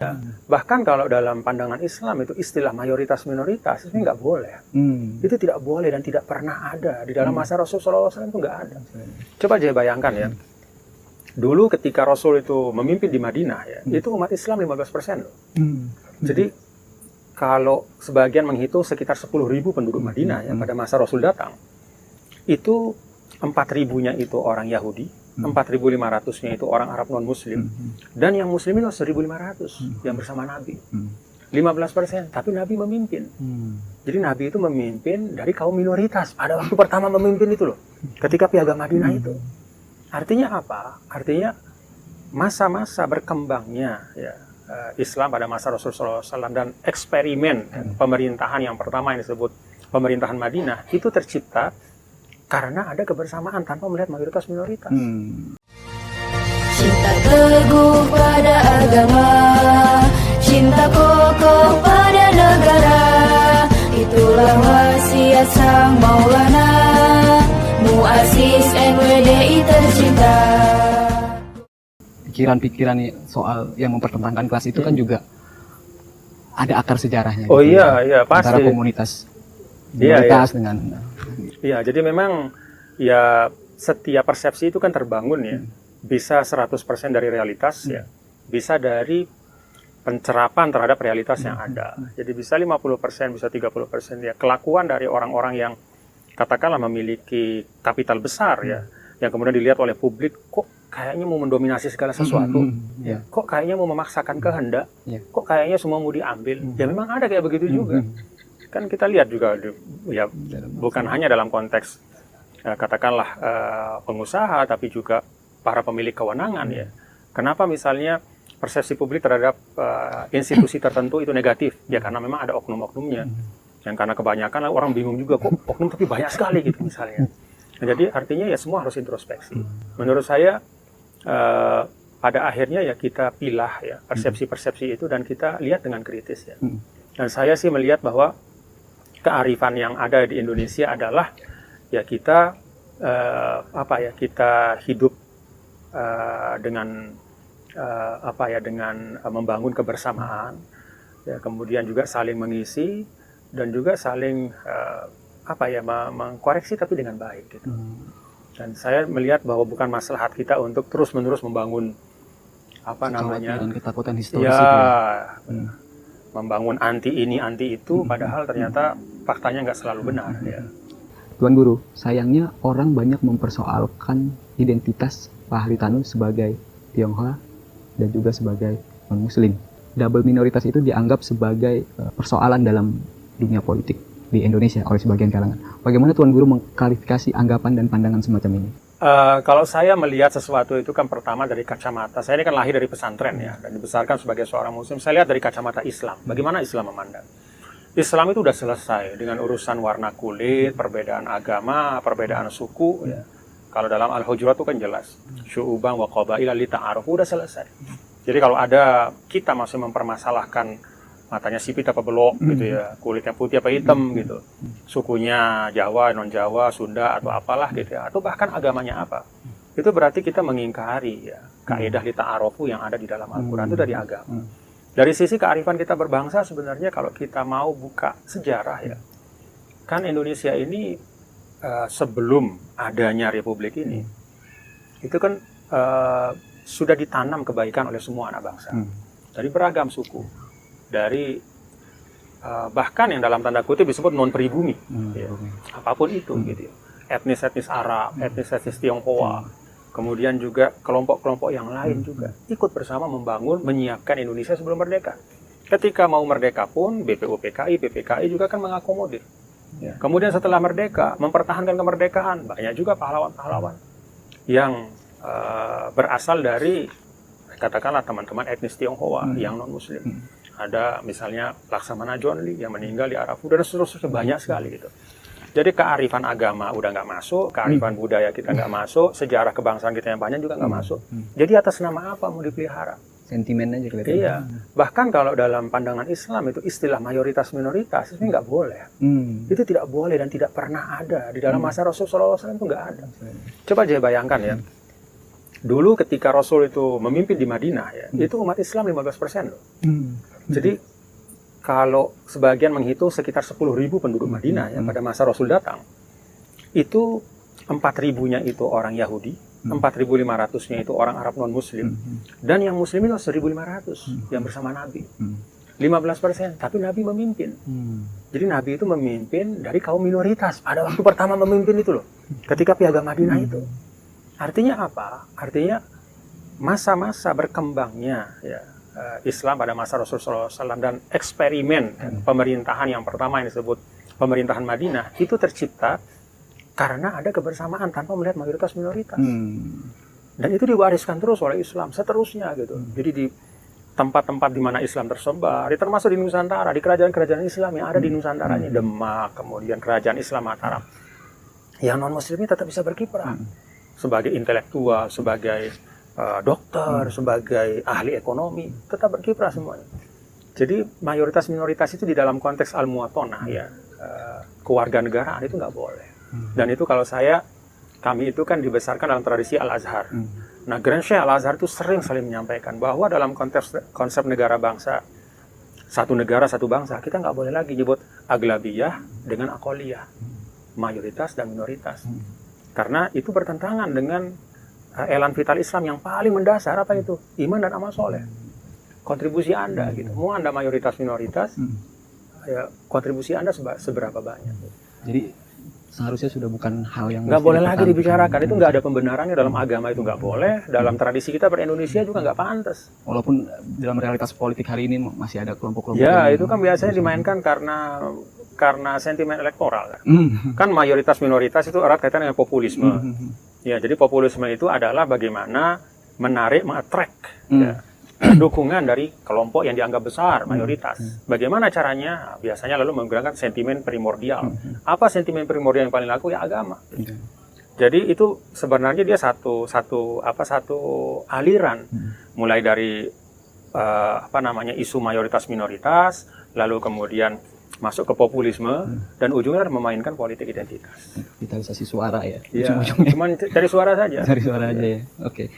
Ya. Bahkan kalau dalam pandangan Islam itu istilah mayoritas minoritas itu nggak boleh. Itu tidak boleh dan tidak pernah ada di dalam masa Rasulullah SAW, itu nggak ada. Coba aja bayangkan ya. Dulu ketika Rasul itu memimpin di Madinah ya, itu umat Islam 15% loh. Jadi kalau sebagian menghitung sekitar 10.000 penduduk Madinah ya pada masa Rasul datang, itu 4.000-nya itu orang Yahudi, 4.500-nya itu orang Arab non-Muslim, dan yang Muslim itu 1.500 yang bersama Nabi. 15%, tapi Nabi memimpin. Jadi Nabi itu memimpin dari kaum minoritas pada waktu pertama memimpin itu loh, ketika Piagam Madinah itu. Artinya apa? Artinya masa-masa berkembangnya ya, Islam pada masa Rasulullah SAW dan eksperimen pemerintahan yang pertama yang disebut pemerintahan Madinah itu tercipta karena ada kebersamaan tanpa melihat mayoritas minoritas. Cinta teguh pada agama, cinta kokoh pada negara, itulah wasiat sang Maulana, Muassis NWDI tercinta. Pikiran-pikiran soal yang mempertentangkan kelas itu kan juga ada akar sejarahnya. Oh gitu, iya, pasti. Antara komunitas dengan iya, jadi memang ya setiap persepsi itu kan terbangun ya. Bisa 100% dari realitas ya. Bisa dari pencerapan terhadap realitas yang ada. Jadi bisa 50%, bisa 30% ya. Kelakuan dari orang-orang yang katakanlah memiliki kapital besar ya, yang kemudian dilihat oleh publik kok kayaknya mau mendominasi segala sesuatu. Kok kayaknya mau memaksakan kehendak. Kok kayaknya semua mau diambil. Ya memang ada kayak begitu juga. Kan kita lihat juga ya bukan hanya dalam konteks katakanlah pengusaha, tapi juga para pemilik kewenangan ya. Kenapa misalnya persepsi publik terhadap institusi tertentu itu negatif? Ya karena memang ada oknum-oknumnya. Yang karena kebanyakan orang bingung juga kok oknum tapi banyak sekali gitu misalnya. Nah, jadi artinya ya semua harus introspeksi. Menurut saya pada akhirnya ya kita pilah ya persepsi-persepsi itu dan kita lihat dengan kritis ya. Dan saya sih melihat bahwa kearifan yang ada di Indonesia adalah ya kita kita hidup dengan dengan membangun kebersamaan ya, kemudian juga saling mengisi dan juga saling mengkoreksi tapi dengan baik gitu. Dan saya melihat bahwa bukan maslahat kita untuk terus-menerus membangun dan ketakutan historis ya, itu. Membangun anti ini, anti itu, padahal ternyata faktanya nggak selalu benar. Ya. Tuan Guru, sayangnya orang banyak mempersoalkan identitas Pak Haritanu sebagai Tionghoa dan juga sebagai non-Muslim. Double minoritas itu dianggap sebagai persoalan dalam dunia politik di Indonesia oleh sebagian kalangan. Bagaimana Tuan Guru mengklarifikasi anggapan dan pandangan semacam ini? Kalau saya melihat sesuatu itu kan pertama dari kacamata. Saya ini kan lahir dari pesantren ya, dan dibesarkan sebagai seorang muslim. Saya lihat dari kacamata Islam. Bagaimana Islam memandang? Islam itu udah selesai dengan urusan warna kulit, perbedaan agama, perbedaan suku. Ya. Kalau dalam Al-Hujurat itu kan jelas. Syu'uban wa qabaila li ta'arufu, udah selesai. Jadi kalau ada kita masih mempermasalahkan matanya sipit apa belok gitu ya, kulitnya putih apa hitam gitu, sukunya Jawa, non Jawa, Sunda atau apalah gitu ya, atau bahkan agamanya apa, itu berarti kita mengingkari ya kaidah li ta'arufu yang ada di dalam Al-Quran itu dari agama. Dari sisi kearifan kita berbangsa sebenarnya kalau kita mau buka sejarah ya, kan Indonesia ini sebelum adanya Republik ini itu kan sudah ditanam kebaikan oleh semua anak bangsa dari beragam suku. Dari bahkan yang dalam tanda kutip disebut non pribumi, ya. Apapun itu gitu ya. Etnis-etnis Arab, etnis-etnis Tionghoa, kemudian juga kelompok-kelompok yang lain juga ikut bersama membangun, menyiapkan Indonesia sebelum merdeka. Ketika mau merdeka pun BPUPKI, PPKI juga kan mengakomodir. Ya. Kemudian setelah merdeka, mempertahankan kemerdekaan, banyak juga pahlawan-pahlawan yang berasal dari katakanlah teman-teman etnis Tionghoa yang non Muslim. Ada misalnya Laksamana Jonli yang meninggal di Arafu dan seterusnya banyak sekali gitu. Jadi kearifan agama udah nggak masuk, kearifan budaya kita nggak masuk, sejarah kebangsaan kita yang banyak juga nggak masuk. Jadi atas nama apa mau dipelihara? Sentimen aja kelihatan. Iya. Bahkan kalau dalam pandangan Islam itu istilah mayoritas minoritas itu nggak boleh. Itu tidak boleh dan tidak pernah ada di dalam masa Rasulullah SAW itu nggak ada. Coba aja bayangkan ya. Dulu ketika Rasul itu memimpin di Madinah ya, itu umat Islam 15% loh. Jadi kalau sebagian menghitung sekitar 10.000 penduduk Madinah ya pada masa Rasul datang, itu 4.000-nya itu orang Yahudi, 4.500-nya itu orang Arab non-Muslim, dan yang Muslim itu 1.500 yang bersama Nabi. 15%, tapi Nabi memimpin. Jadi Nabi itu memimpin dari kaum minoritas pada waktu pertama memimpin itu loh, ketika Piagam Madinah itu. Artinya apa? Artinya masa-masa berkembangnya ya, Islam pada masa Rasulullah SAW dan eksperimen pemerintahan yang pertama yang disebut pemerintahan Madinah itu tercipta karena ada kebersamaan tanpa melihat mayoritas minoritas. Dan itu diwariskan terus oleh Islam seterusnya gitu. Jadi di tempat-tempat di mana Islam tersebar, termasuk di Nusantara, di kerajaan-kerajaan Islam yang ada di Nusantara ini, Demak, kemudian kerajaan Islam Mataram, yang non-Muslimnya tetap bisa berkiprah sebagai intelektual, sebagai dokter, sebagai ahli ekonomi, tetap berkiprah semuanya. Jadi mayoritas minoritas itu di dalam konteks al-muwatonah ya, kewarganegaraan itu nggak boleh. Dan itu kalau kami itu kan dibesarkan dalam tradisi Al-Azhar. Nah, Grand Syekh Al-Azhar itu sering saling menyampaikan bahwa dalam konsep negara bangsa, satu negara satu bangsa, kita nggak boleh lagi nyebut aglabiyah dengan aqaliyah, mayoritas dan minoritas. Karena itu bertentangan dengan elan vital Islam yang paling mendasar, apa itu? Iman dan amal soleh. Kontribusi Anda gitu. Mau Anda mayoritas minoritas, ya, kontribusi Anda seberapa banyak. Jadi seharusnya sudah bukan hal yang nggak boleh lagi dibicarakan. Itu nggak ada pembenarannya dalam agama, itu nggak boleh. Dalam tradisi kita ber-Indonesia juga nggak pantas. Walaupun dalam realitas politik hari ini masih ada kelompok-kelompok. Ya, itu kan biasanya dimainkan karena sentimen elektoral kan. Kan mayoritas minoritas itu erat kaitan dengan populisme. Ya, jadi populisme itu adalah bagaimana menarik, mengattract ya, dukungan dari kelompok yang dianggap besar, mayoritas. Bagaimana caranya? Biasanya lalu menggunakan sentimen primordial. Apa sentimen primordial yang paling laku? Ya agama. Jadi itu sebenarnya dia satu aliran, mulai dari isu mayoritas minoritas, lalu kemudian masuk ke populisme, dan ujungnya adalah memainkan politik identitas. Vitalisasi suara ya. Iya, cuman cari suara saja. Cari suara aja ya. Oke.